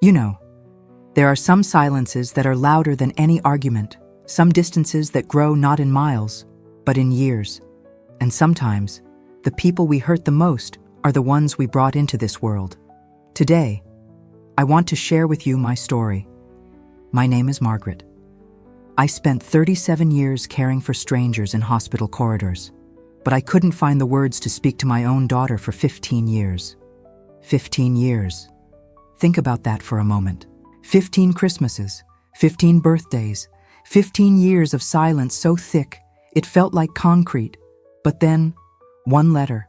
You know, there are some silences that are louder than any argument, some distances that grow not in miles, but in years. And sometimes, the people we hurt the most are the ones we brought into this world. Today, I want to share with you my story. My name is Margaret. I spent 37 years caring for strangers in hospital corridors, but I couldn't find the words to speak to my own daughter for 15 years. 15 years. Think about that for a moment. 15 Christmases, 15 birthdays, 15 years of silence so thick it felt like concrete. But then, one letter,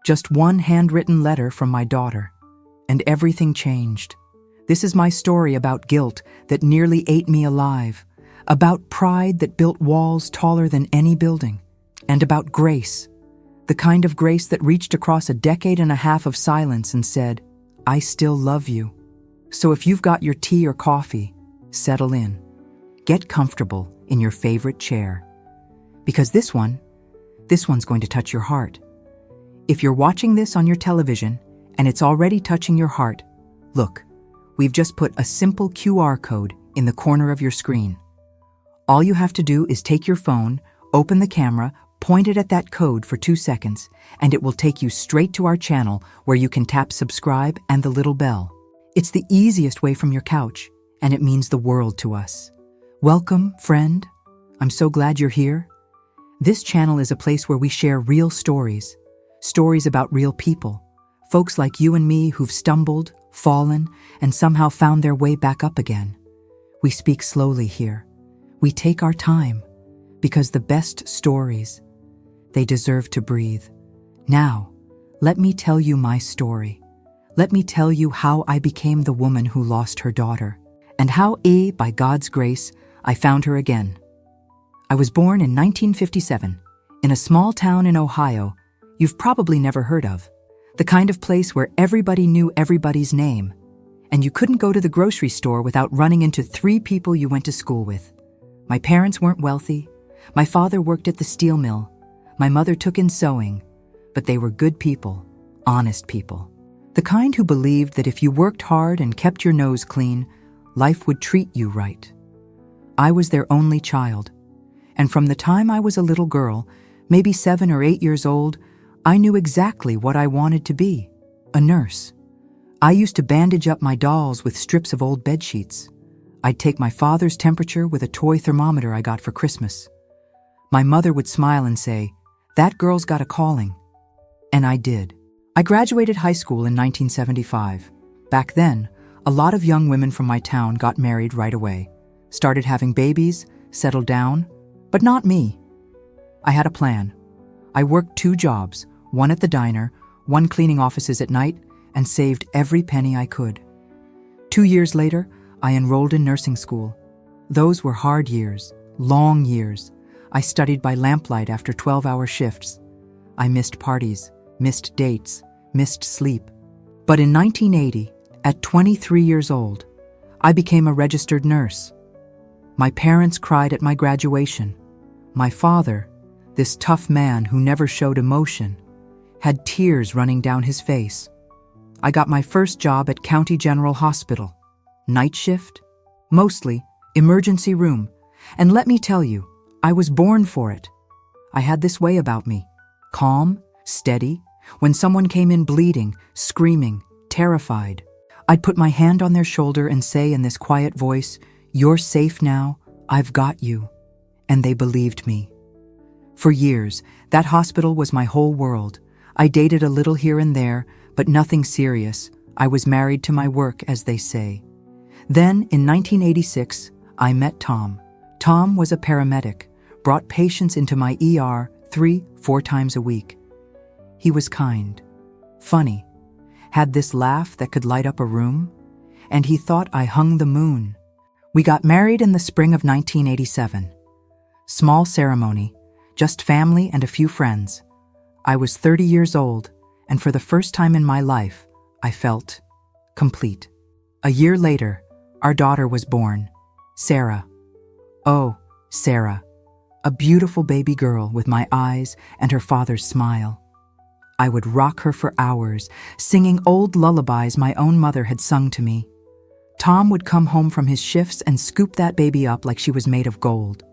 just one handwritten letter from my daughter, and everything changed. This is my story about guilt that nearly ate me alive, about pride that built walls taller than any building, and about grace, the kind of grace that reached across a decade and a half of silence and said, "I still love you." So if you've got your tea or coffee, settle in. Get comfortable in your favorite chair. Because this one's going to touch your heart. If you're watching this on your television and it's already touching your heart, look, we've just put a simple QR code in the corner of your screen. All you have to do is take your phone, open the camera, point it at that code for 2 seconds, and it will take you straight to our channel where you can tap subscribe and the little bell. It's the easiest way from your couch, and it means the world to us. Welcome, friend. I'm so glad you're here. This channel is a place where we share real stories about real people, folks like you and me who've stumbled, fallen, and somehow found their way back up again. We speak slowly here. We take our time, because the best stories, they deserve to breathe. Now, let me tell you my story. Let me tell you how I became the woman who lost her daughter, and how, by God's grace, I found her again. I was born in 1957, in a small town in Ohio you've probably never heard of, the kind of place where everybody knew everybody's name, and you couldn't go to the grocery store without running into 3 people you went to school with. My parents weren't wealthy. My father worked at the steel mill. My mother took in sewing, but they were good people, honest people. The kind who believed that if you worked hard and kept your nose clean, life would treat you right. I was their only child, and from the time I was a little girl, maybe 7 or 8 years old, I knew exactly what I wanted to be, a nurse. I used to bandage up my dolls with strips of old bed sheets. I'd take my father's temperature with a toy thermometer I got for Christmas. My mother would smile and say, "That girl's got a calling." And I did. I graduated high school in 1975. Back then, a lot of young women from my town got married right away, started having babies, settled down, but not me. I had a plan. I worked 2 jobs, one at the diner, one cleaning offices at night, and saved every penny I could. 2 years later, I enrolled in nursing school. Those were hard years, long years. I studied by lamplight after 12-hour shifts. I missed parties, missed dates, missed sleep. But in 1980, at 23 years old, I became a registered nurse. My parents cried at my graduation. My father, this tough man who never showed emotion, had tears running down his face. I got my first job at County General Hospital. Night shift, mostly emergency room, and let me tell you, I was born for it. I had this way about me, calm, steady. When someone came in bleeding, screaming, terrified, I'd put my hand on their shoulder and say in this quiet voice, "You're safe now, I've got you." And they believed me. For years, that hospital was my whole world. I dated a little here and there, but nothing serious. I was married to my work, as they say. Then, in 1986, I met Tom. Tom was a paramedic, brought patients into my ER 3-4 times a week. He was kind, funny, had this laugh that could light up a room, and he thought I hung the moon. We got married in the spring of 1987. Small ceremony, just family and a few friends. I was 30 years old, and for the first time in my life, I felt complete. A year later, our daughter was born, Sarah. Oh, Sarah, a beautiful baby girl with my eyes and her father's smile. I would rock her for hours, singing old lullabies my own mother had sung to me. Tom would come home from his shifts and scoop that baby up like she was made of gold.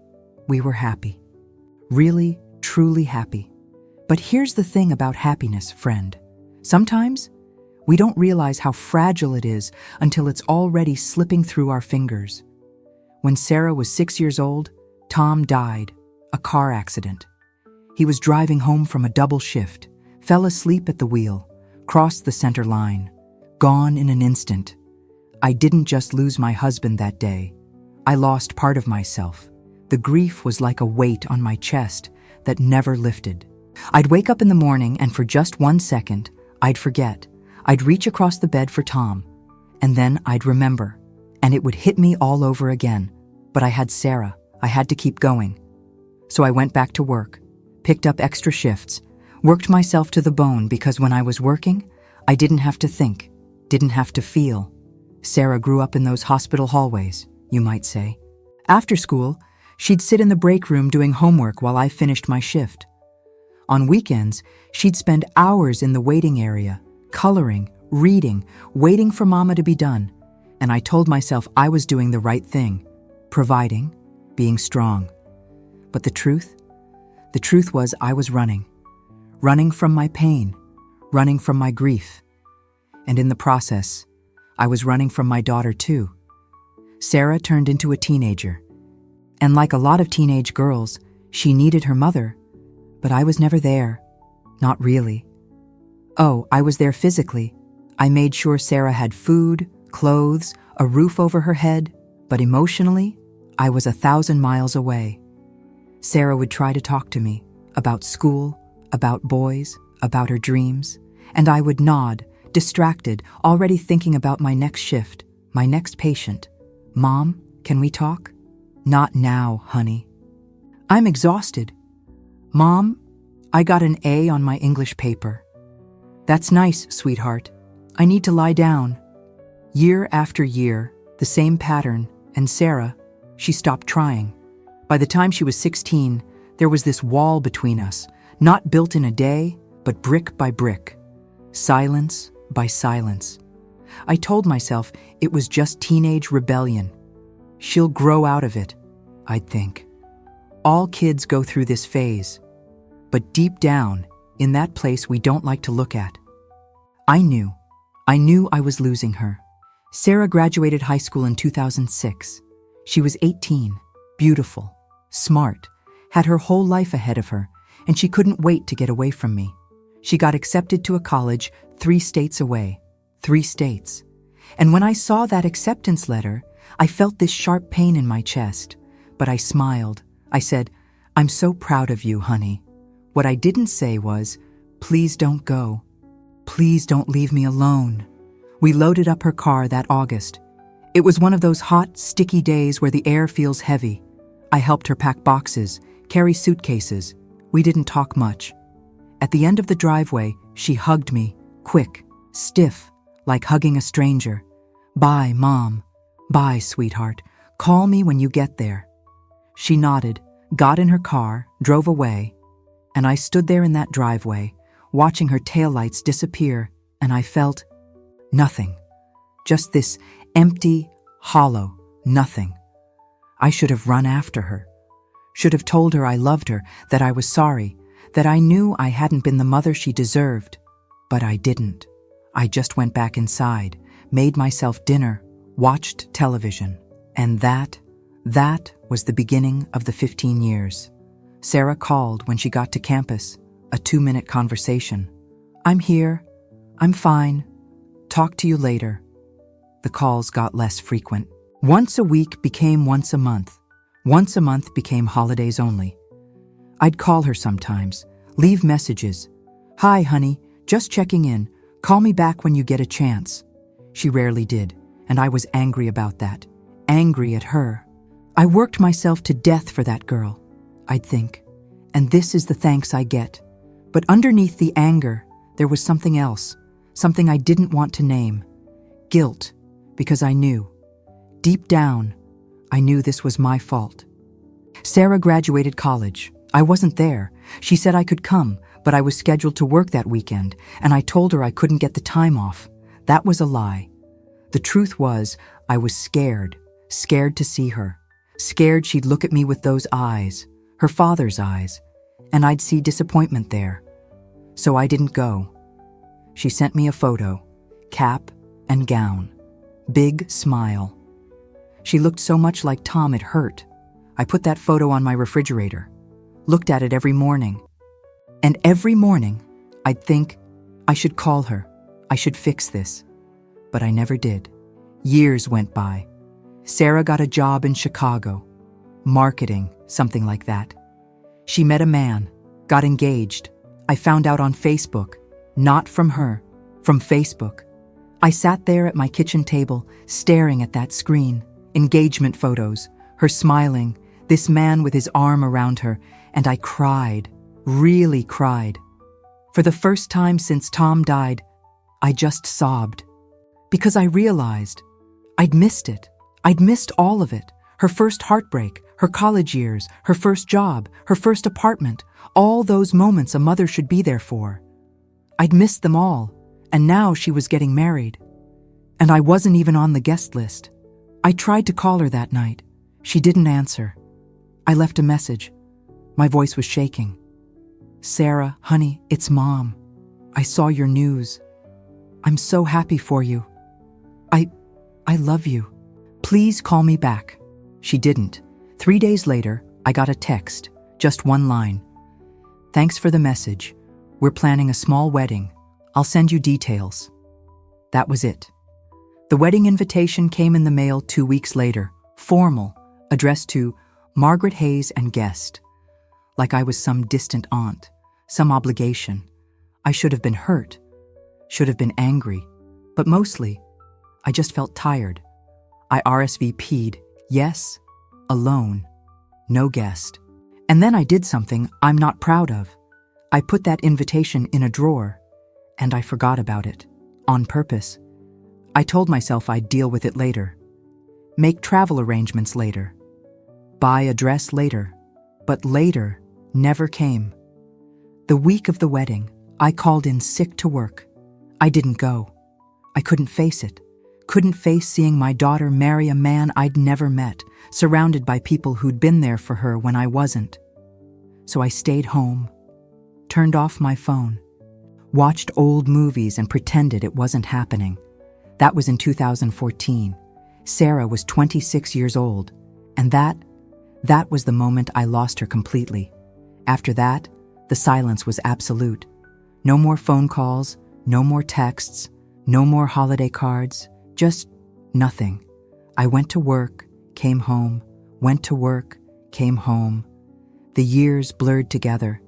We were happy. Really, truly happy. But here's the thing about happiness, friend. Sometimes we don't realize how fragile it is until it's already slipping through our fingers. When Sarah was 6 years old, Tom died, a car accident. He was driving home from a double shift, fell asleep at the wheel, crossed the center line, gone in an instant. I didn't just lose my husband that day. I lost part of myself. The grief was like a weight on my chest that never lifted. I'd wake up in the morning and for just 1 second, I'd forget. I'd reach across the bed for Tom, and then I'd remember, and it would hit me all over again. But I had Sarah. I had to keep going. So I went back to work, picked up extra shifts, worked myself to the bone because when I was working, I didn't have to think, didn't have to feel. Sarah grew up in those hospital hallways, you might say. After school, she'd sit in the break room doing homework while I finished my shift. On weekends, she'd spend hours in the waiting area, coloring, reading, waiting for Mama to be done. And I told myself I was doing the right thing, providing, being strong. But the truth was I was running from my pain, running from my grief. And in the process, I was running from my daughter too. Sarah turned into a teenager. And like a lot of teenage girls, she needed her mother, but I was never there. Not really. Oh, I was there physically. I made sure Sarah had food, clothes, a roof over her head, but emotionally, I was 1,000 miles away. Sarah would try to talk to me about school, about boys, about her dreams, and I would nod, distracted, already thinking about my next shift, my next patient. Mom, can we talk? Not now, honey. I'm exhausted. Mom, I got an A on my English paper. That's nice, sweetheart. I need to lie down. Year after year, the same pattern, and Sarah, she stopped trying. By the time she was 16, there was this wall between us, not built in a day, but brick by brick. Silence by silence. I told myself it was just teenage rebellion. She'll grow out of it, I'd think. All kids go through this phase. But deep down, in that place we don't like to look at. I knew I was losing her. Sarah graduated high school in 2006. She was 18, beautiful, smart, had her whole life ahead of her, and she couldn't wait to get away from me. She got accepted to a college 3 states away. 3 states. And when I saw that acceptance letter, I felt this sharp pain in my chest. But I smiled. I said, "I'm so proud of you, honey." What I didn't say was, "Please don't go. Please don't leave me alone." We loaded up her car that August. It was one of those hot, sticky days where the air feels heavy. I helped her pack boxes, carry suitcases. We didn't talk much. At the end of the driveway, she hugged me, quick, stiff, like hugging a stranger. "Bye, Mom. Bye, sweetheart. Call me when you get there." She nodded, got in her car, drove away, and I stood there in that driveway, watching her taillights disappear, and I felt nothing. Just this empty, hollow nothing. I should have run after her. Should have told her I loved her, that I was sorry, that I knew I hadn't been the mother she deserved. But I didn't. I just went back inside, made myself dinner, watched television. And that was the beginning of the 15 years. Sarah called when she got to campus, a 2-minute conversation. "I'm here. I'm fine. Talk to you later." The calls got less frequent. Once a week became once a month. Once a month became holidays only. I'd call her sometimes, leave messages. "Hi, honey, just checking in. Call me back when you get a chance." She rarely did, and I was angry about that. Angry at her. I worked myself to death for that girl, I'd think. And this is the thanks I get. But underneath the anger, there was something else, something I didn't want to name. Guilt, because I knew. Deep down, I knew this was my fault. Sarah graduated college. I wasn't there. She said I could come, but I was scheduled to work that weekend, and I told her I couldn't get the time off. That was a lie. The truth was, I was scared, scared to see her, scared she'd look at me with those eyes, her father's eyes, and I'd see disappointment there. So I didn't go. She sent me a photo, cap and gown, big smile. She looked so much like Tom it hurt. I put that photo on my refrigerator, looked at it every morning. And every morning, I'd think, I should call her, I should fix this. But I never did. Years went by. Sarah got a job in Chicago, marketing, something like that. She met a man, got engaged. I found out on Facebook, not from her, from Facebook. I sat there at my kitchen table, staring at that screen, engagement photos, her smiling, this man with his arm around her, and I cried, really cried. For the first time since Tom died, I just sobbed. Because I realized I'd missed it. I'd missed all of it. Her first heartbreak, her college years, her first job, her first apartment, all those moments a mother should be there for. I'd missed them all, and now she was getting married. And I wasn't even on the guest list. I tried to call her that night. She didn't answer. I left a message. My voice was shaking. Sarah, honey, it's Mom. I saw your news. I'm so happy for you. I love you. Please call me back. She didn't. 3 days later, I got a text, just one line. Thanks for the message. We're planning a small wedding. I'll send you details. That was it. The wedding invitation came in the mail 2 weeks later, formal, addressed to Margaret Hayes and guest. Like I was some distant aunt, some obligation. I should have been hurt, should have been angry, but mostly, I just felt tired. I RSVP'd, yes, alone, no guest. And then I did something I'm not proud of. I put that invitation in a drawer, and I forgot about it, on purpose. I told myself I'd deal with it later, make travel arrangements later, buy a dress later, but later never came. The week of the wedding, I called in sick to work. I didn't go. I couldn't face it. Couldn't face seeing my daughter marry a man I'd never met, surrounded by people who'd been there for her when I wasn't. So I stayed home, turned off my phone, watched old movies and pretended it wasn't happening. That was in 2014. Sarah was 26 years old, and that was the moment I lost her completely. After that, the silence was absolute. No more phone calls, no more texts, no more holiday cards, just nothing. I went to work, came home, went to work, came home. The years blurred together.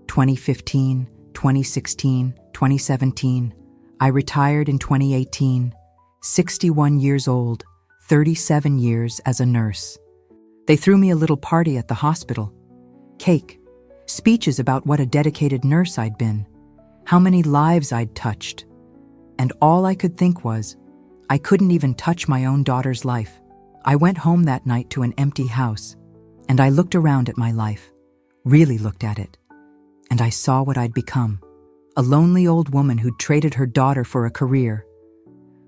2015, 2016, 2017. I retired in 2018, 61 years old, 37 years as a nurse. They threw me a little party at the hospital. Cake, speeches about what a dedicated nurse I'd been, how many lives I'd touched. And all I could think was, I couldn't even touch my own daughter's life. I went home that night to an empty house, and I looked around at my life, really looked at it, and I saw what I'd become. A lonely old woman who'd traded her daughter for a career,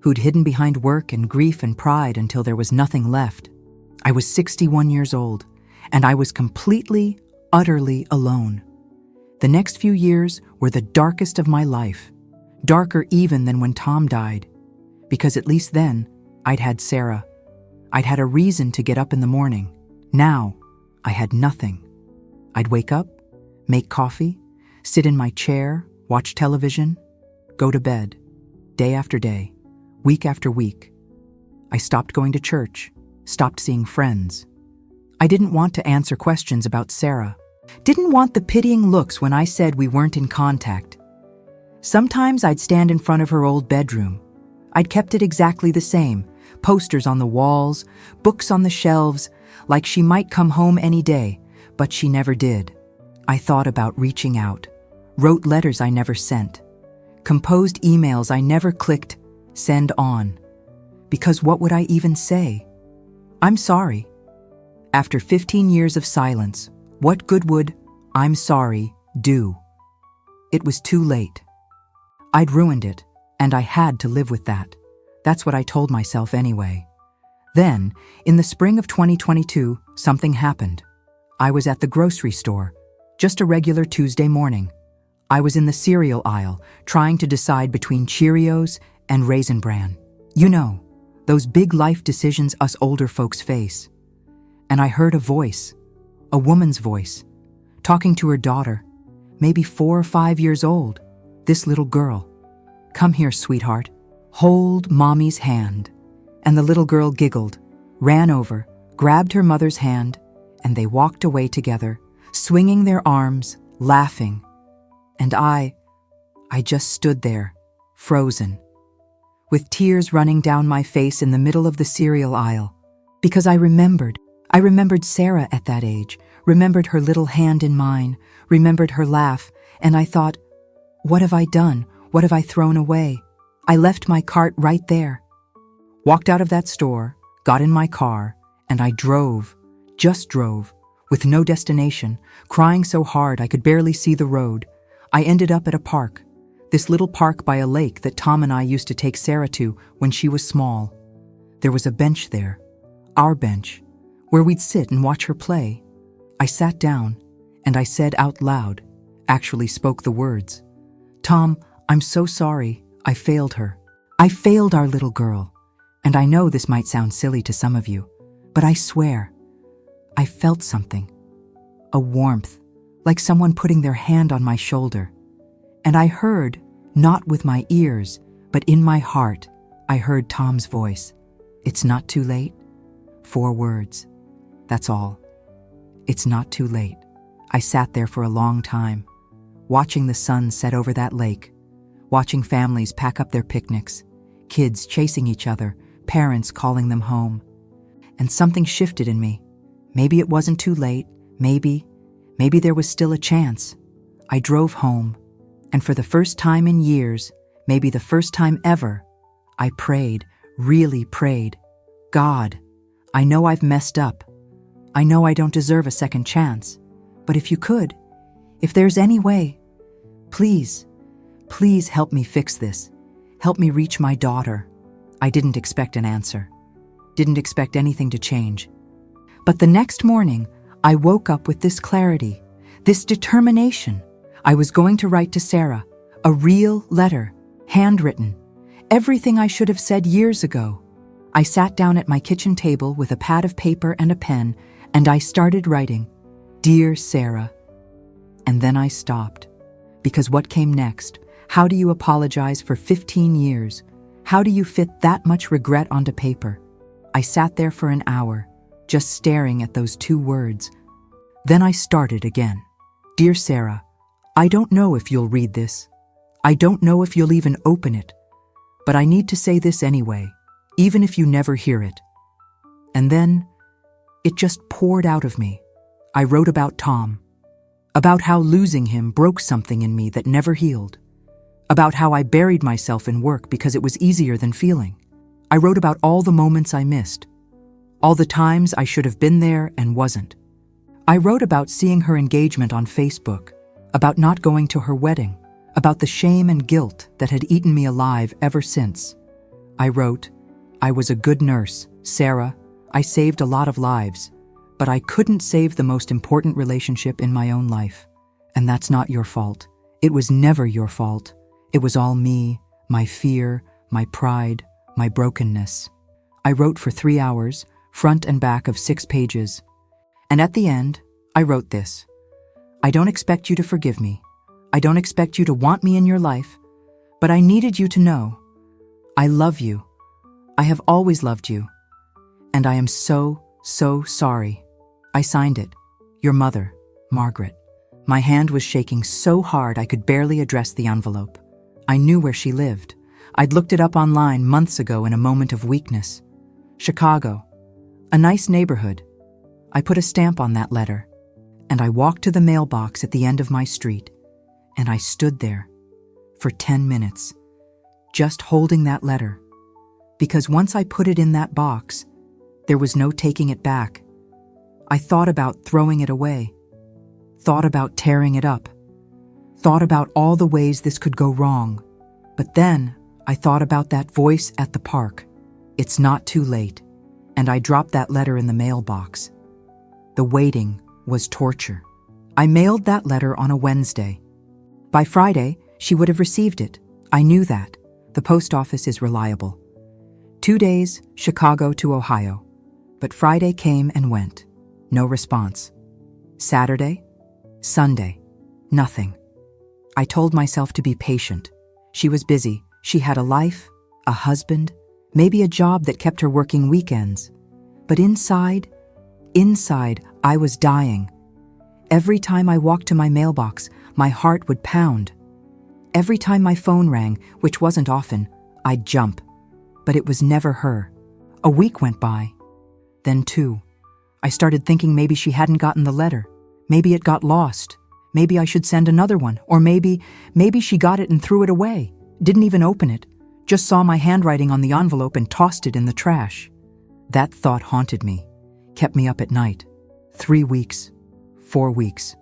who'd hidden behind work and grief and pride until there was nothing left. I was 61 years old, and I was completely, utterly alone. The next few years were the darkest of my life, darker even than when Tom died, because at least then, I'd had Sarah. I'd had a reason to get up in the morning. Now, I had nothing. I'd wake up, make coffee, sit in my chair, watch television, go to bed, day after day, week after week. I stopped going to church, stopped seeing friends. I didn't want to answer questions about Sarah. Didn't want the pitying looks when I said we weren't in contact. Sometimes I'd stand in front of her old bedroom. I'd kept it exactly the same, posters on the walls, books on the shelves, like she might come home any day, but she never did. I thought about reaching out, wrote letters I never sent, composed emails I never clicked send on. Because what would I even say? I'm sorry. After 15 years of silence, what good would I'm sorry do? It was too late. I'd ruined it, and I had to live with that. That's what I told myself anyway. Then, in the spring of 2022, something happened. I was at the grocery store, just a regular Tuesday morning. I was in the cereal aisle, trying to decide between Cheerios and Raisin Bran. You know, those big life decisions us older folks face. And I heard a voice, a woman's voice, talking to her daughter, maybe 4 or 5 years old, this little girl. "Come here, sweetheart. Hold Mommy's hand." And the little girl giggled, ran over, grabbed her mother's hand, and they walked away together, swinging their arms, laughing. And I just stood there, frozen, with tears running down my face in the middle of the cereal aisle, because I remembered Sarah at that age, remembered her little hand in mine, remembered her laugh, and I thought, what have I done? What have I thrown away? I left my cart right there. Walked out of that store, got in my car, and I drove, just drove, with no destination, crying so hard I could barely see the road. I ended up at a park, this little park by a lake that Tom and I used to take Sarah to when she was small. There was a bench there, our bench, where we'd sit and watch her play. I sat down, and I said out loud, actually spoke the words, "Tom, I'm so sorry, I failed her. I failed our little girl. And I know this might sound silly to some of you, but I swear, I felt something, a warmth, like someone putting their hand on my shoulder. And I heard, not with my ears, but in my heart, I heard Tom's voice. It's not too late. 4 words. That's all. It's not too late." I sat there for a long time, watching the sun set over that lake, watching families pack up their picnics, kids chasing each other, parents calling them home. And something shifted in me. Maybe it wasn't too late. Maybe there was still a chance. I drove home, and for the first time in years, maybe the first time ever, I prayed, really prayed. "God, I know I've messed up. I know I don't deserve a second chance. But if you could, if there's any way, please help me fix this. Help me reach my daughter." I didn't expect an answer. Didn't expect anything to change. But the next morning, I woke up with this clarity, this determination. I was going to write to Sarah, a real letter, handwritten, everything I should have said years ago. I sat down at my kitchen table with a pad of paper and a pen, and I started writing, "Dear Sarah." And then I stopped, because what came next? How do you apologize for 15 years? How do you fit that much regret onto paper? I sat there for an hour, just staring at those 2 words. Then I started again. "Dear Sarah, I don't know if you'll read this. I don't know if you'll even open it. But I need to say this anyway, even if you never hear it." And then, it just poured out of me. I wrote about Tom, about how losing him broke something in me that never healed, about how I buried myself in work because it was easier than feeling. I wrote about all the moments I missed, all the times I should have been there and wasn't. I wrote about seeing her engagement on Facebook, about not going to her wedding, about the shame and guilt that had eaten me alive ever since. I wrote, "I was a good nurse, Sarah. I saved a lot of lives, but I couldn't save the most important relationship in my own life. And that's not your fault. It was never your fault. It was all me, my fear, my pride, my brokenness." I wrote for 3 hours, front and back of 6 pages. And at the end, I wrote this. "I don't expect you to forgive me. I don't expect you to want me in your life, but I needed you to know. I love you. I have always loved you. And I am so sorry." I signed it, "Your mother, Margaret." My hand was shaking so hard I could barely address the envelope. I knew where she lived. I'd looked it up online months ago in a moment of weakness. Chicago, a nice neighborhood. I put a stamp on that letter, and I walked to the mailbox at the end of my street, and I stood there for 10 minutes, just holding that letter, because once I put it in that box, there was no taking it back. I thought about throwing it away, thought about tearing it up, thought about all the ways this could go wrong. But then I thought about that voice at the park. It's not too late. and I dropped that letter in the mailbox. The waiting was torture. I mailed that letter on a Wednesday. By Friday, she would have received it. I knew that. The post office is reliable. 2 days, Chicago to Ohio. But Friday came and went. No response. Saturday, Sunday, nothing. I told myself to be patient. She was busy. She had a life, a husband, maybe a job that kept her working weekends. But inside, I was dying. Every time I walked to my mailbox, my heart would pound. Every time my phone rang, which wasn't often, I'd jump. But it was never her. A week went by. Then 2. I started thinking maybe she hadn't gotten the letter. Maybe it got lost. Maybe I should send another one. Or maybe she got it and threw it away. Didn't even open it. Just saw my handwriting on the envelope and tossed it in the trash. That thought haunted me. Kept me up at night. 3 weeks. 4 weeks.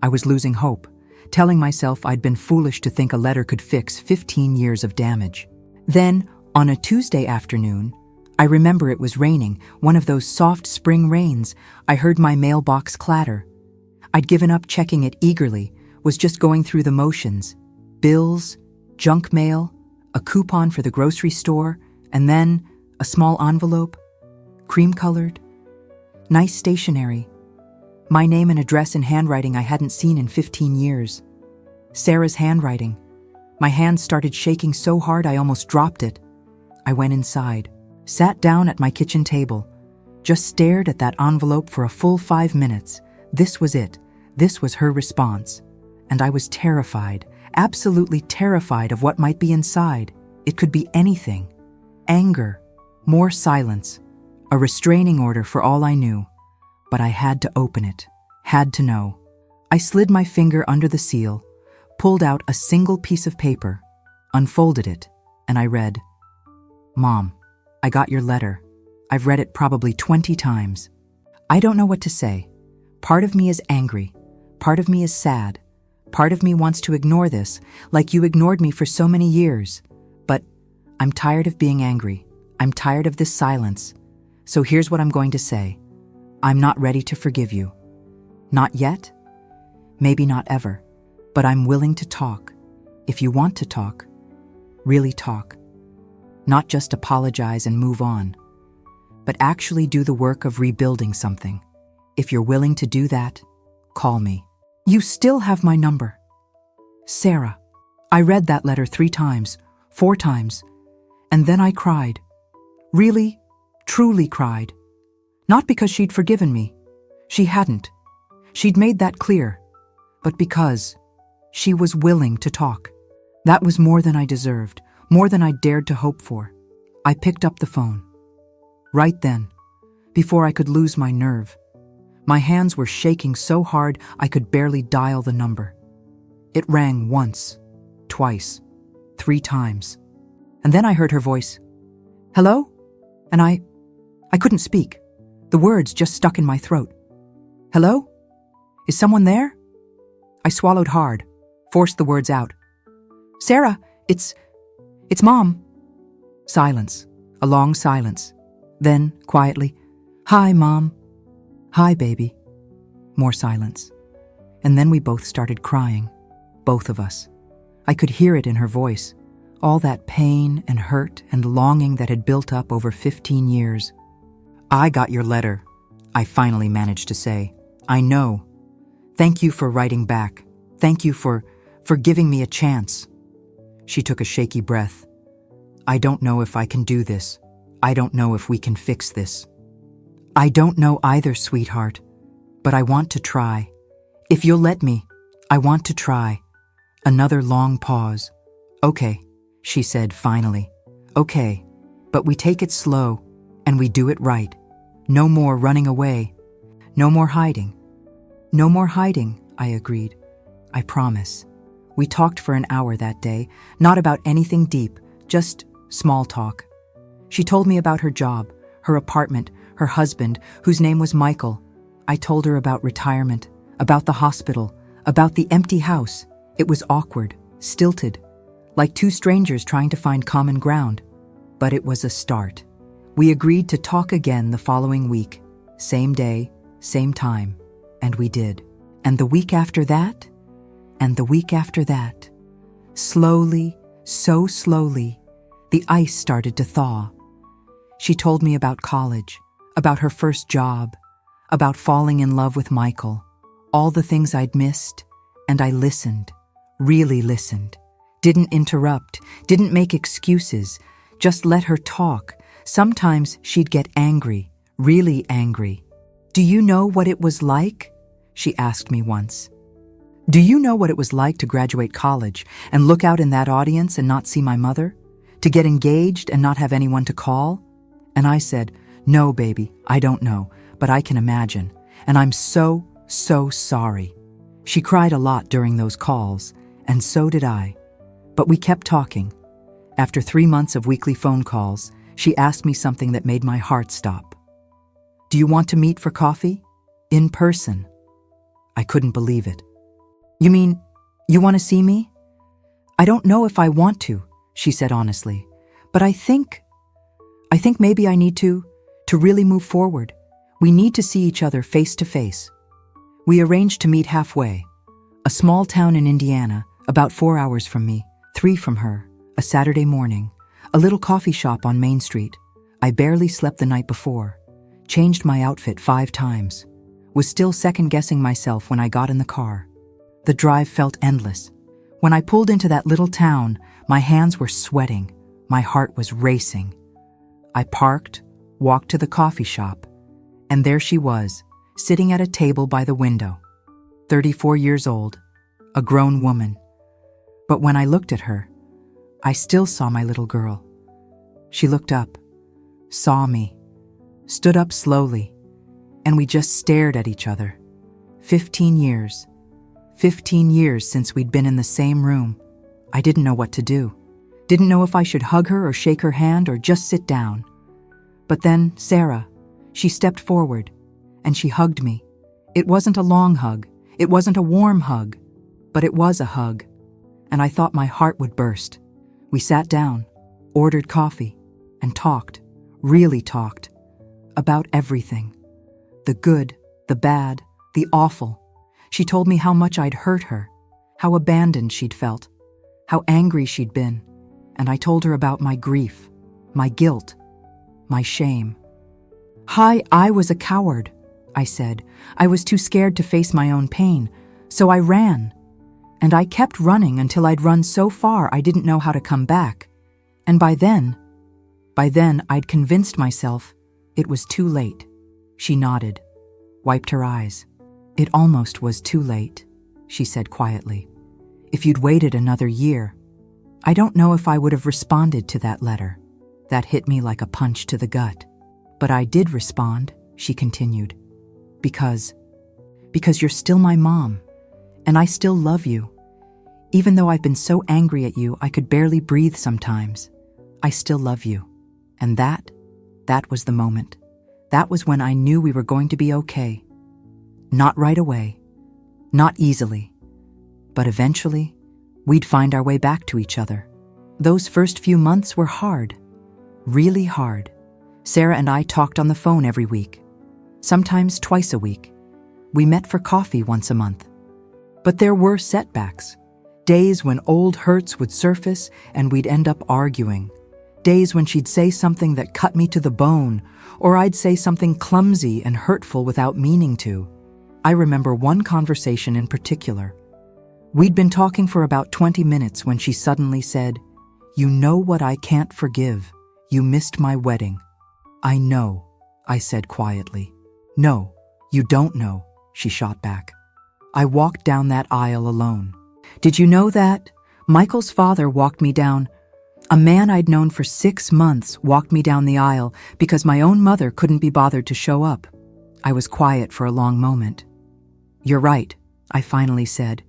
I was losing hope, telling myself I'd been foolish to think a letter could fix 15 years of damage. Then, on a Tuesday afternoon, I remember it was raining, one of those soft spring rains. I heard my mailbox clatter. I'd given up checking it eagerly, was just going through the motions. Bills, junk mail, a coupon for the grocery store, and then a small envelope, cream-colored, nice stationery. My name and address in handwriting I hadn't seen in 15 years. Sarah's handwriting. My hands started shaking so hard I almost dropped it. I went inside, sat down at my kitchen table, just stared at that envelope for a full 5 minutes. This was it. This was her response. And I was terrified, absolutely terrified of what might be inside. It could be anything. Anger, more silence, a restraining order for all I knew. But I had to open it, had to know. I slid my finger under the seal, pulled out a single piece of paper, unfolded it, and I read, "Mom, I got your letter. I've read it probably 20 times. I don't know what to say. Part of me is angry. Part of me is sad. Part of me wants to ignore this, like you ignored me for so many years. But I'm tired of being angry. I'm tired of this silence. So here's what I'm going to say. I'm not ready to forgive you. Not yet. Maybe not ever. But I'm willing to talk. If you want to talk, really talk. Not just apologize and move on, but actually do the work of rebuilding something. If you're willing to do that, call me. You still have my number. Sarah." I read that letter 3 times, 4 times, and then I cried. Really, truly cried. Not because she'd forgiven me. She hadn't. She'd made that clear. But because she was willing to talk. That was more than I deserved, more than I dared to hope for. I picked up the phone. Right then, before I could lose my nerve. My hands were shaking so hard I could barely dial the number. It rang once, twice, 3 times. And then I heard her voice. "Hello?" And I couldn't speak. The words just stuck in my throat. "Hello? Is someone there?" I swallowed hard, forced the words out. "Sarah, it's Mom." Silence, a long silence. Then, quietly, "Hi, Mom." "Hi, baby." More silence. And then we both started crying, both of us. I could hear it in her voice, all that pain and hurt and longing that had built up over 15 years. "I got your letter," I finally managed to say. "I know. Thank you for writing back. Thank you for giving me a chance." She took a shaky breath. "I don't know if I can do this. I don't know if we can fix this." "I don't know either, sweetheart, but I want to try. If you'll let me, I want to try." Another long pause. "Okay," she said finally. "Okay, but we take it slow, and we do it right. No more running away. No more hiding." "No more hiding," I agreed. "I promise." We talked for an hour that day, not about anything deep, just small talk. She told me about her job, her apartment, her husband, whose name was Michael. I told her about retirement, about the hospital, about the empty house. It was awkward, stilted, like 2 strangers trying to find common ground. But it was a start. We agreed to talk again the following week, same day, same time, and we did. And the week after that, and the week after that. Slowly, so slowly, the ice started to thaw. She told me about college, about her first job, about falling in love with Michael, all the things I'd missed, and I listened, really listened. Didn't interrupt, didn't make excuses, just let her talk. Sometimes she'd get angry, really angry. "Do you know what it was like?" she asked me once. "Do you know what it was like to graduate college and look out in that audience and not see my mother? To get engaged and not have anyone to call?" And I said, "No, baby, I don't know, but I can imagine. And I'm so sorry." She cried a lot during those calls, and so did I. But we kept talking. After 3 months of weekly phone calls, she asked me something that made my heart stop. "Do you want to meet for coffee? In person?" I couldn't believe it. "You mean, you want to see me?" "I don't know if I want to," she said honestly. "But I think maybe I need to really move forward. We need to see each other face to face." We arranged to meet halfway. A small town in Indiana, about 4 hours from me, 3 from her, a Saturday morning, a little coffee shop on Main Street. I barely slept the night before, changed my outfit 5 times, was still second-guessing myself when I got in the car. The drive felt endless. When I pulled into that little town, my hands were sweating, my heart was racing. I parked, walked to the coffee shop, and there she was, sitting at a table by the window. 34 years old, a grown woman. But when I looked at her, I still saw my little girl. She looked up, saw me, stood up slowly, and we just stared at each other. 15 years. 15 years since we'd been in the same room. I didn't know what to do. Didn't know if I should hug her or shake her hand or just sit down. But then Sarah, she stepped forward, and she hugged me. It wasn't a long hug, it wasn't a warm hug, but it was a hug, and I thought my heart would burst. We sat down, ordered coffee, and talked, really talked, about everything. The good, the bad, the awful. She told me how much I'd hurt her, how abandoned she'd felt, how angry she'd been, and I told her about my grief, my guilt, my shame. I was a coward," I said. "I was too scared to face my own pain, so I ran. And I kept running until I'd run so far I didn't know how to come back. And by then I'd convinced myself it was too late." She nodded, wiped her eyes. "It almost was too late," she said quietly. "If you'd waited another year, I don't know if I would have responded to that letter." That hit me like a punch to the gut. "But I did respond," she continued, because you're still my mom, and I still love you. Even though I've been so angry at you I could barely breathe sometimes, I still love you." And that was the moment. That was when I knew we were going to be okay. Not right away, not easily, but eventually, we'd find our way back to each other. Those first few months were hard, really hard. Sarah and I talked on the phone every week, sometimes twice a week. We met for coffee once a month. But there were setbacks, days when old hurts would surface and we'd end up arguing, days when she'd say something that cut me to the bone, or I'd say something clumsy and hurtful without meaning to. I remember one conversation in particular. We'd been talking for about 20 minutes when she suddenly said, "You know what I can't forgive? You missed my wedding." "I know," I said quietly. "No, you don't know," she shot back. I walked down that aisle alone. Did you know that? Michael's father walked me down. A man I'd known for 6 months walked me down the aisle because my own mother couldn't be bothered to show up. I was quiet for a long moment. "You're right," I finally said.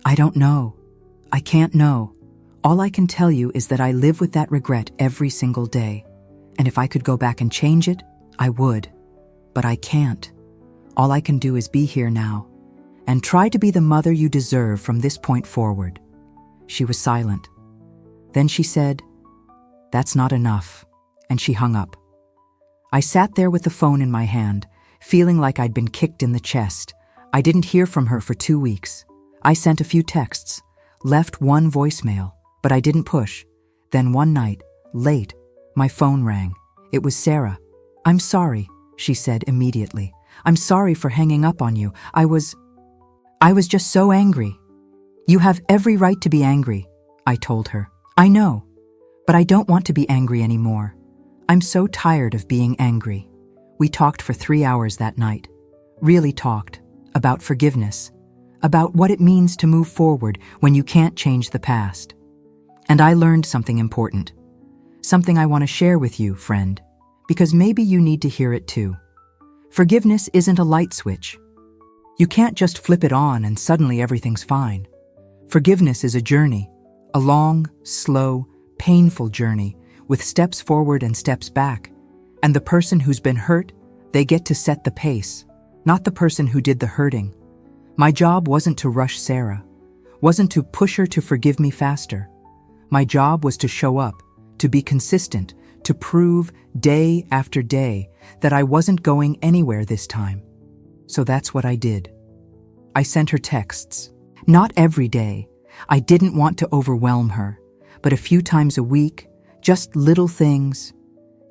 "I don't know. I can't know. All I can tell you is that I live with that regret every single day. And if I could go back and change it, I would. But I can't. All I can do is be here now and try to be the mother you deserve from this point forward." She was silent. Then she said, "That's not enough," and she hung up. I sat there with the phone in my hand, feeling like I'd been kicked in the chest. I didn't hear from her for 2 weeks. I sent a few texts, left one voicemail, but I didn't push. Then one night, late, my phone rang. It was Sarah. "I'm sorry," she said immediately. "I'm sorry for hanging up on you. I was just so angry." "You have every right to be angry," I told her. "I know, but I don't want to be angry anymore. I'm so tired of being angry." We talked for 3 hours that night. Really talked. About forgiveness. About what it means to move forward when you can't change the past. And I learned something important. Something I want to share with you, friend, because maybe you need to hear it too. Forgiveness isn't a light switch. You can't just flip it on and suddenly everything's fine. Forgiveness is a journey, a long, slow, painful journey with steps forward and steps back. And the person who's been hurt, they get to set the pace, not the person who did the hurting. My job wasn't to rush Sarah, wasn't to push her to forgive me faster. My job was to show up, to be consistent, to prove day after day that I wasn't going anywhere this time. So that's what I did. I sent her texts. Not every day. I didn't want to overwhelm her, but a few times a week, just little things.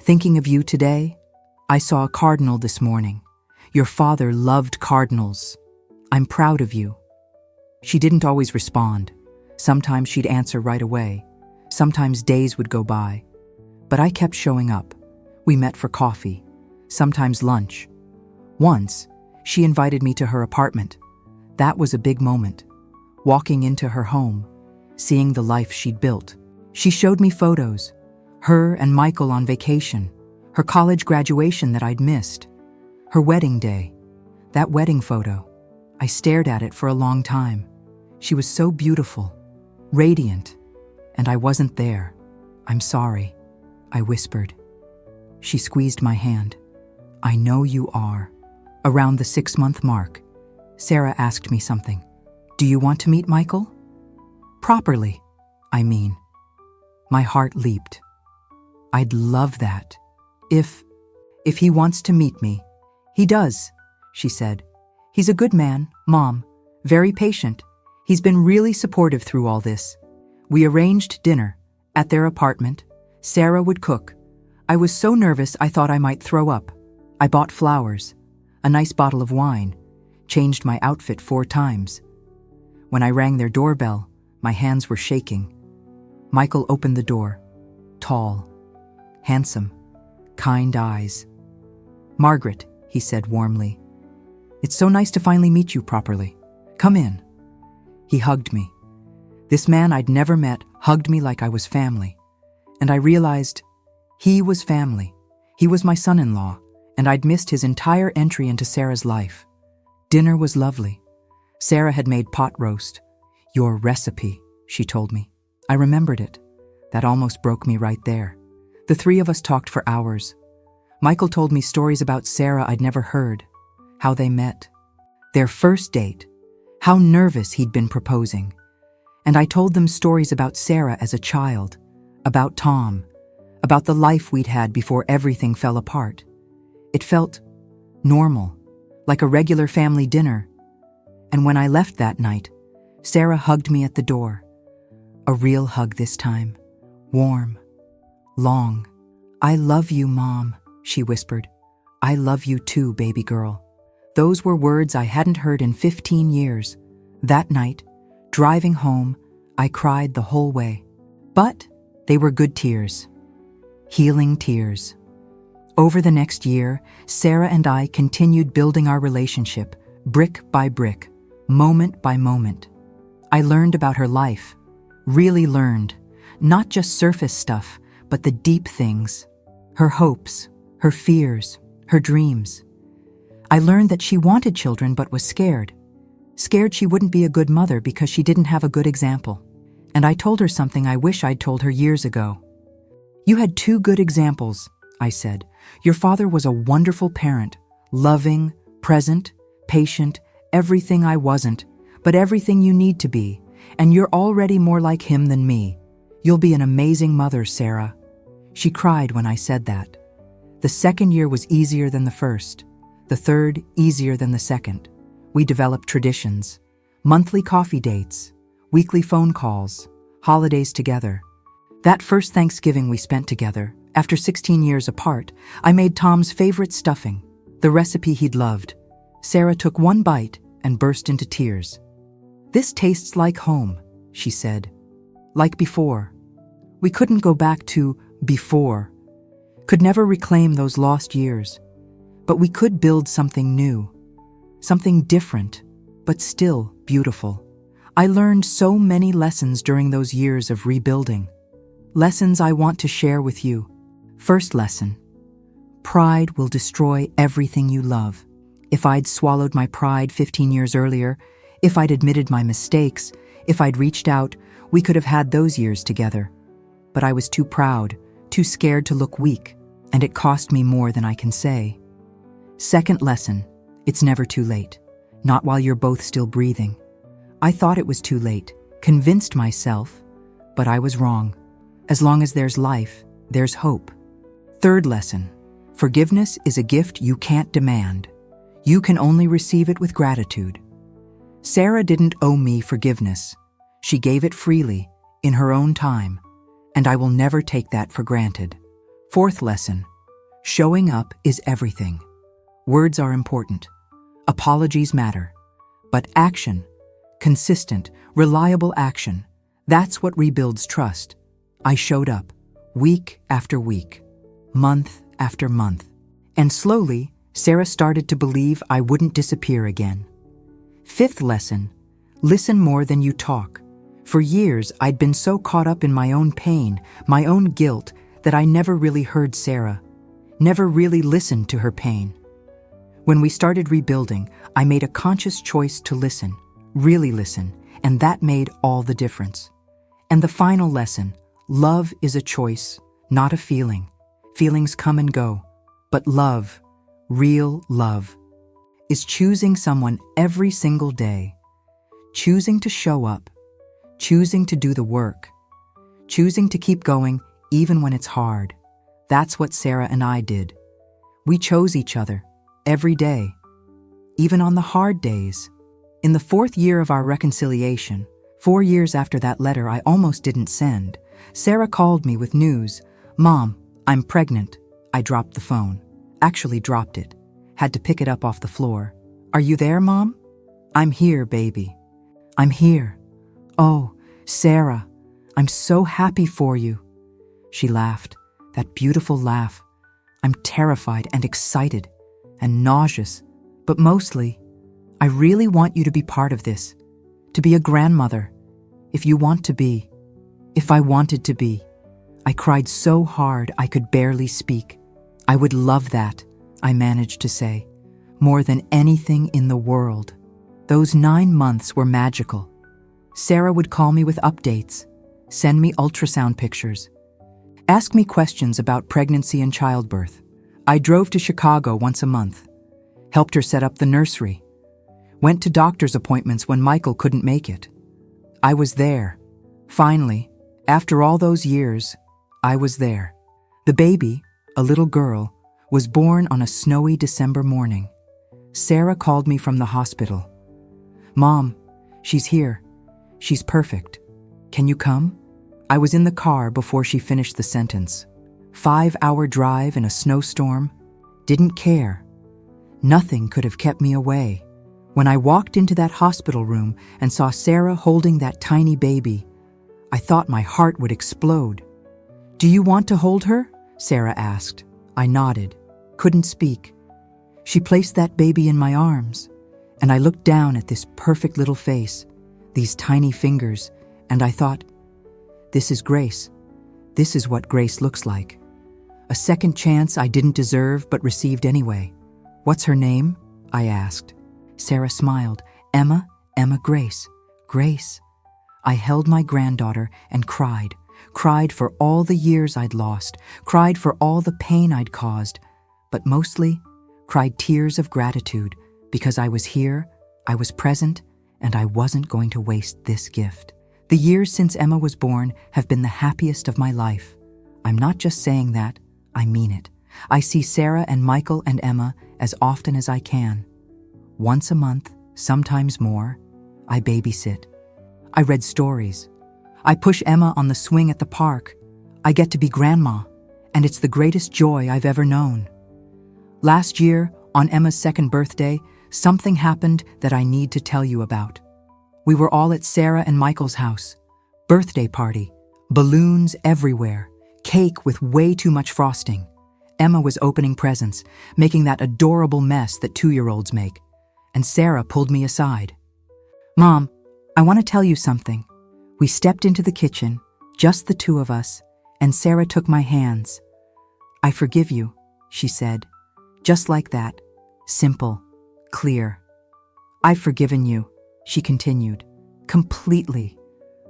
"Thinking of you today? I saw a cardinal this morning. Your father loved cardinals. I'm proud of you." She didn't always respond. Sometimes she'd answer right away. Sometimes days would go by. But I kept showing up. We met for coffee, sometimes lunch. Once, she invited me to her apartment. That was a big moment. Walking into her home, seeing the life she'd built. She showed me photos, her and Michael on vacation, her college graduation that I'd missed, her wedding day. That wedding photo, I stared at it for a long time. She was so beautiful, radiant, and I wasn't there. "I'm sorry," I whispered. She squeezed my hand. "I know you are." Around the 6-month mark, Sarah asked me something. "Do you want to meet Michael?" Properly, I mean. My heart leaped. "I'd love that. If he wants to meet me." "He does," she said. "He's a good man, Mom, very patient. He's been really supportive through all this." We arranged dinner at their apartment. Sarah would cook. I was so nervous I thought I might throw up. I bought flowers, a nice bottle of wine, changed my outfit 4 times. When I rang their doorbell, my hands were shaking. Michael opened the door. Tall, handsome, kind eyes. "Margaret," he said warmly. "It's so nice to finally meet you properly. Come in." He hugged me. This man I'd never met hugged me like I was family. And I realized he was family. He was my son-in-law, and I'd missed his entire entry into Sarah's life. Dinner was lovely. Sarah had made pot roast. "Your recipe," she told me. I remembered it. That almost broke me right there. The 3 of us talked for hours. Michael told me stories about Sarah I'd never heard, how they met, their first date, how nervous he'd been proposing. And I told them stories about Sarah as a child, about Tom, about the life we'd had before everything fell apart. It felt normal, like a regular family dinner. And when I left that night, Sarah hugged me at the door. A real hug this time, warm, long. "I love you, Mom," she whispered. "I love you too, baby girl." Those were words I hadn't heard in 15 years. That night, driving home, I cried the whole way. But they were good tears. Healing tears. Over the next year, Sarah and I continued building our relationship, brick by brick, moment by moment. I learned about her life, really learned, not just surface stuff, but the deep things, her hopes, her fears, her dreams. I learned that she wanted children but was scared she wouldn't be a good mother because she didn't have a good example. And I told her something I wish I'd told her years ago. "You had 2 good examples," I said. "Your father was a wonderful parent, loving, present, patient, everything I wasn't, but everything you need to be, and you're already more like him than me. You'll be an amazing mother, Sarah." She cried when I said that. The second year was easier than the first, the third easier than the second. We developed traditions, monthly coffee dates, weekly phone calls, holidays together. That first Thanksgiving we spent together, after 16 years apart, I made Tom's favorite stuffing, the recipe he'd loved. Sarah took one bite and burst into tears. "This tastes like home," she said. "Like before." We couldn't go back to before, could never reclaim those lost years, but we could build something new, something different, but still beautiful. I learned so many lessons during those years of rebuilding. Lessons I want to share with you. First lesson: pride will destroy everything you love. If I'd swallowed my pride 15 years earlier, if I'd admitted my mistakes, if I'd reached out, we could have had those years together. But I was too proud, too scared to look weak, and it cost me more than I can say. Second lesson: it's never too late. Not while you're both still breathing. I thought it was too late, convinced myself, but I was wrong. As long as there's life, there's hope. Third lesson: forgiveness is a gift you can't demand. You can only receive it with gratitude. Sarah didn't owe me forgiveness. She gave it freely, in her own time, and I will never take that for granted. Fourth lesson: showing up is everything. Words are important. Apologies matter. But action, consistent, reliable action, that's what rebuilds trust. I showed up, week after week, month after month. And slowly, Sarah started to believe I wouldn't disappear again. Fifth lesson: listen more than you talk. For years, I'd been so caught up in my own pain, my own guilt, that I never really heard Sarah, never really listened to her pain. When we started rebuilding, I made a conscious choice to listen, really listen, and that made all the difference. And the final lesson: love is a choice, not a feeling. Feelings come and go, but love, real love, is choosing someone every single day, choosing to show up, choosing to do the work, choosing to keep going even when it's hard. That's what Sarah and I did. We chose each other, every day, even on the hard days. In the fourth year of our reconciliation, 4 years after that letter I almost didn't send, Sarah called me with news. "Mom, I'm pregnant." I dropped the phone. Actually dropped it. Had to pick it up off the floor. "Are you there, Mom?" "I'm here, baby. I'm here." "Oh, Sarah, I'm so happy for you." She laughed, that beautiful laugh. I'm terrified and excited and nauseous, but mostly, I really want you to be part of this, to be a grandmother, if you want to be, if I wanted to be. I cried so hard I could barely speak. "I would love that," I managed to say, "more than anything in the world." Those 9 months were magical. Sarah would call me with updates, send me ultrasound pictures, ask me questions about pregnancy and childbirth. I drove to Chicago once a month, helped her set up the nursery, went to doctor's appointments when Michael couldn't make it. I was there. Finally, after all those years, I was there. The baby, a little girl, was born on a snowy December morning. Sarah called me from the hospital. "Mom, she's here. She's perfect. Can you come?" I was in the car before she finished the sentence. 5-hour drive in a snowstorm. Didn't care. Nothing could have kept me away. When I walked into that hospital room and saw Sarah holding that tiny baby, I thought my heart would explode. "Do you want to hold her?" Sarah asked. I nodded, couldn't speak. She placed that baby in my arms, and I looked down at this perfect little face, these tiny fingers, and I thought, this is Grace. This is what Grace looks like. A second chance I didn't deserve but received anyway. "What's her name?" I asked. Sarah smiled. Emma Grace. Grace." I held my granddaughter and cried for all the years I'd lost, cried for all the pain I'd caused, but mostly cried tears of gratitude because I was here, I was present, and I wasn't going to waste this gift. The years since Emma was born have been the happiest of my life. I'm not just saying that, I mean it. I see Sarah and Michael and Emma as often as I can. Once a month, sometimes more, I babysit. I read stories. I push Emma on the swing at the park. I get to be grandma, and it's the greatest joy I've ever known. Last year, on Emma's second birthday, something happened that I need to tell you about. We were all at Sarah and Michael's house. Birthday party, balloons everywhere, cake with way too much frosting. Emma was opening presents, making that adorable mess that 2-year-olds make. And Sarah pulled me aside. "Mom, I want to tell you something." We stepped into the kitchen, just the two of us, and Sarah took my hands. "I forgive you," she said. Just like that. Simple. Clear. "I've forgiven you," she continued. "Completely.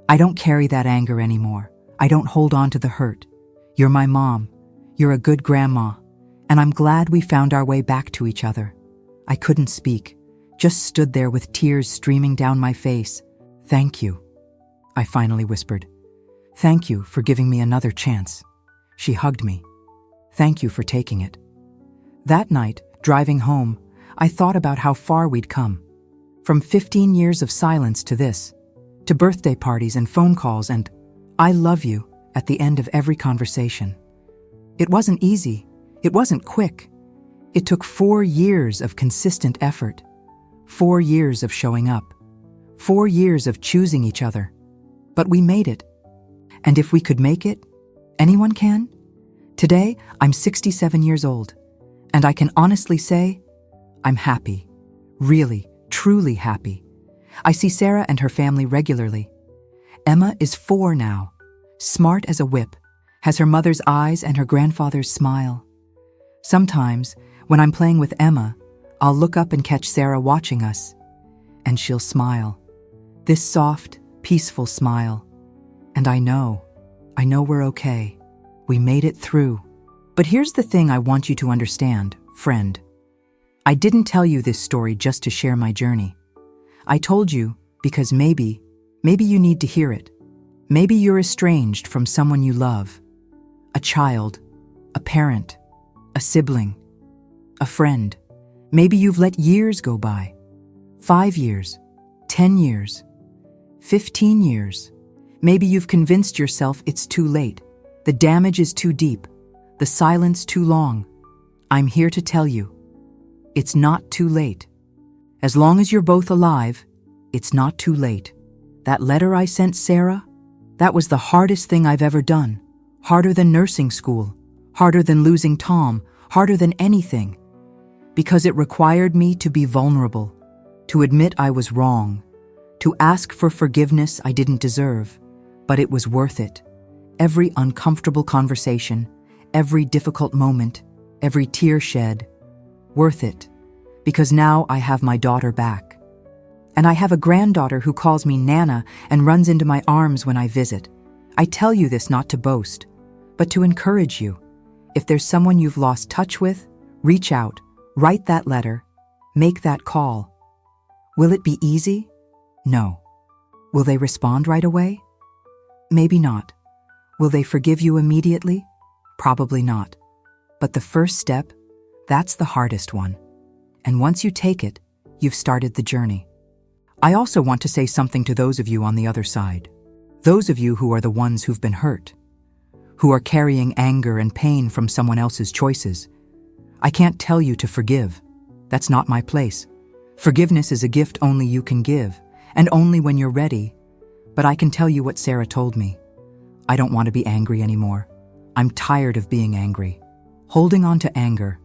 I don't carry that anger anymore. I don't hold on to the hurt. You're my mom. You're a good grandma. And I'm glad we found our way back to each other." I couldn't speak, just stood there with tears streaming down my face. "Thank you," I finally whispered. "Thank you for giving me another chance." She hugged me. "Thank you for taking it." That night, driving home, I thought about how far we'd come. From 15 years of silence to this, to birthday parties and phone calls and "I love you" at the end of every conversation. It wasn't easy. It wasn't quick. It took 4 years of consistent effort. 4 years of showing up. 4 years of choosing each other. But we made it. And if we could make it, anyone can. Today, I'm 67 years old, and I can honestly say, I'm happy. Really, truly happy. I see Sarah and her family regularly. Emma is 4 now, smart as a whip, has her mother's eyes and her grandfather's smile. Sometimes, when I'm playing with Emma, I'll look up and catch Sarah watching us, and she'll smile. This soft, peaceful smile. And I know we're okay. We made it through. But here's the thing I want you to understand, friend. I didn't tell you this story just to share my journey. I told you because maybe you need to hear it. Maybe you're estranged from someone you love. A child, a parent, a sibling, a friend. Maybe you've let years go by. 5 years, 10 years, 15 years. Maybe you've convinced yourself it's too late. The damage is too deep. The silence too long. I'm here to tell you, it's not too late. As long as you're both alive, it's not too late. That letter I sent Sarah, that was the hardest thing I've ever done. Harder than nursing school, harder than losing Tom, harder than anything. Because it required me to be vulnerable, to admit I was wrong, to ask for forgiveness I didn't deserve. But it was worth it. Every uncomfortable conversation, every difficult moment, every tear shed, worth it. Because now I have my daughter back. And I have a granddaughter who calls me Nana and runs into my arms when I visit. I tell you this not to boast, but to encourage you. If there's someone you've lost touch with, reach out, write that letter, make that call. Will it be easy? No. Will they respond right away? Maybe not. Will they forgive you immediately? Probably not. But the first step, that's the hardest one. And once you take it, you've started the journey. I also want to say something to those of you on the other side. Those of you who are the ones who've been hurt, who are carrying anger and pain from someone else's choices. I can't tell you to forgive. That's not my place. Forgiveness is a gift only you can give, and only when you're ready. But I can tell you what Sarah told me. I don't want to be angry anymore. I'm tired of being angry. Holding on to anger.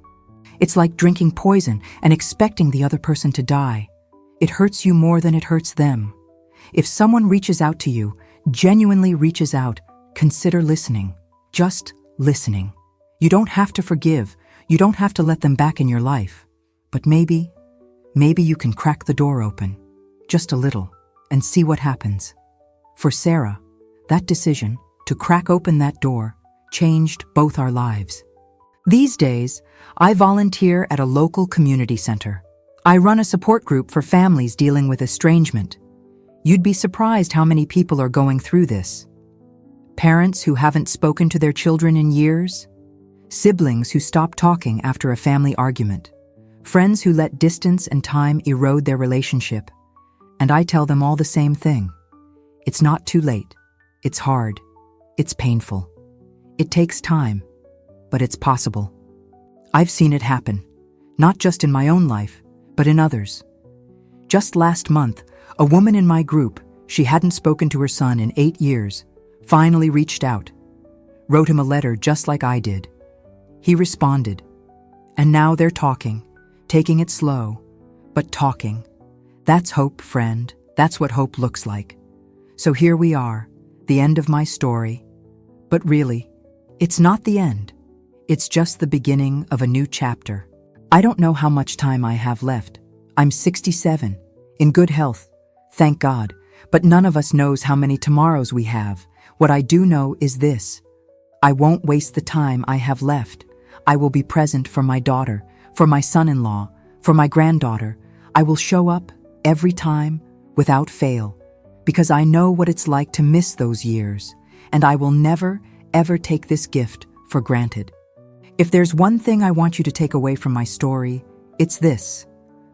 It's like drinking poison and expecting the other person to die. It hurts you more than it hurts them. If someone reaches out to you, genuinely reaches out, consider listening. Just listening. You don't have to forgive. You don't have to let them back in your life. But maybe you can crack the door open, just a little, and see what happens. For Sarah, that decision to crack open that door changed both our lives. These days, I volunteer at a local community center. I run a support group for families dealing with estrangement. You'd be surprised how many people are going through this. Parents who haven't spoken to their children in years, siblings who stop talking after a family argument, friends who let distance and time erode their relationship. And I tell them all the same thing. It's not too late. It's hard. It's painful. It takes time, but it's possible. I've seen it happen, not just in my own life, but in others. Just last month, a woman in my group, she hadn't spoken to her son in 8 years, finally reached out, wrote him a letter just like I did. He responded, and now they're talking, taking it slow, but talking. That's hope, friend. That's what hope looks like. So here we are, the end of my story. But really, it's not the end. It's just the beginning of a new chapter. I don't know how much time I have left. I'm 67, in good health, thank God, but none of us knows how many tomorrows we have. What I do know is this: I won't waste the time I have left. I will be present for my daughter, for my son-in-law, for my granddaughter. I will show up every time, without fail, because I know what it's like to miss those years, and I will never, ever take this gift for granted. If there's one thing I want you to take away from my story, it's this: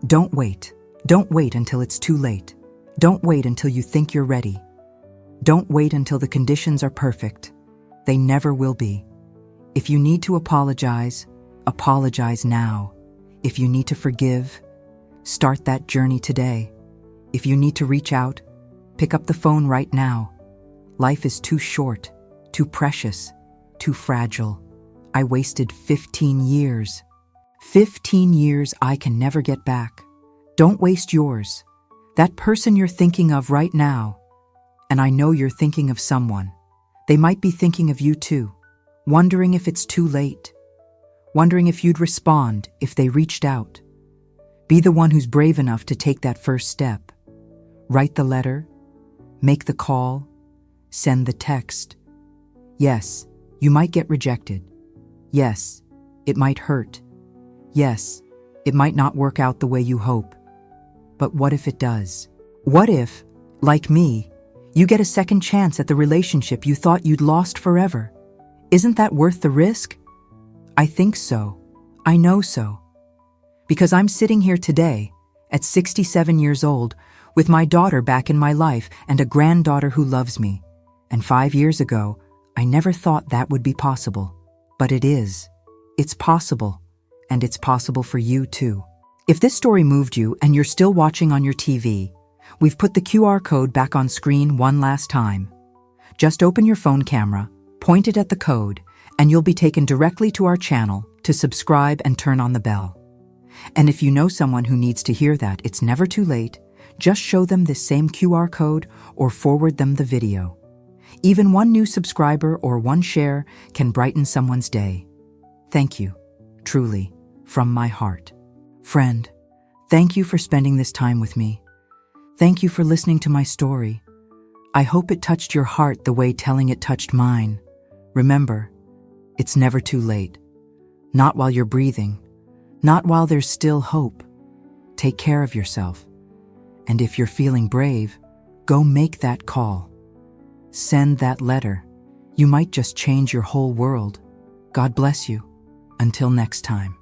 don't wait. Don't wait until it's too late. Don't wait until you think you're ready. Don't wait until the conditions are perfect. They never will be. If you need to apologize, apologize now. If you need to forgive, start that journey today. If you need to reach out, pick up the phone right now. Life is too short, too precious, too fragile. I wasted 15 years. 15 years I can never get back. Don't waste yours. That person you're thinking of right now, and I know you're thinking of someone. They might be thinking of you too, wondering if it's too late, wondering if you'd respond if they reached out. Be the one who's brave enough to take that first step. Write the letter, make the call, send the text. Yes, you might get rejected. Yes, it might hurt. Yes, it might not work out the way you hope. But what if it does? What if, like me, you get a second chance at the relationship you thought you'd lost forever? Isn't that worth the risk? I think so. I know so. Because I'm sitting here today, at 67 years old, with my daughter back in my life and a granddaughter who loves me. And 5 years ago, I never thought that would be possible. But it is. It's possible. And it's possible for you too. If this story moved you and you're still watching on your TV, we've put the QR code back on screen one last time. Just open your phone camera, point it at the code, and you'll be taken directly to our channel to subscribe and turn on the bell. And if you know someone who needs to hear that it's never too late, just show them this same QR code or forward them the video. Even one new subscriber or one share can brighten someone's day. Thank you, truly, from my heart. Friend, thank you for spending this time with me. Thank you for listening to my story. I hope it touched your heart the way telling it touched mine. Remember, it's never too late. Not while you're breathing. Not while there's still hope. Take care of yourself. And if you're feeling brave, go make that call. Send that letter. You might just change your whole world. God bless you. Until next time.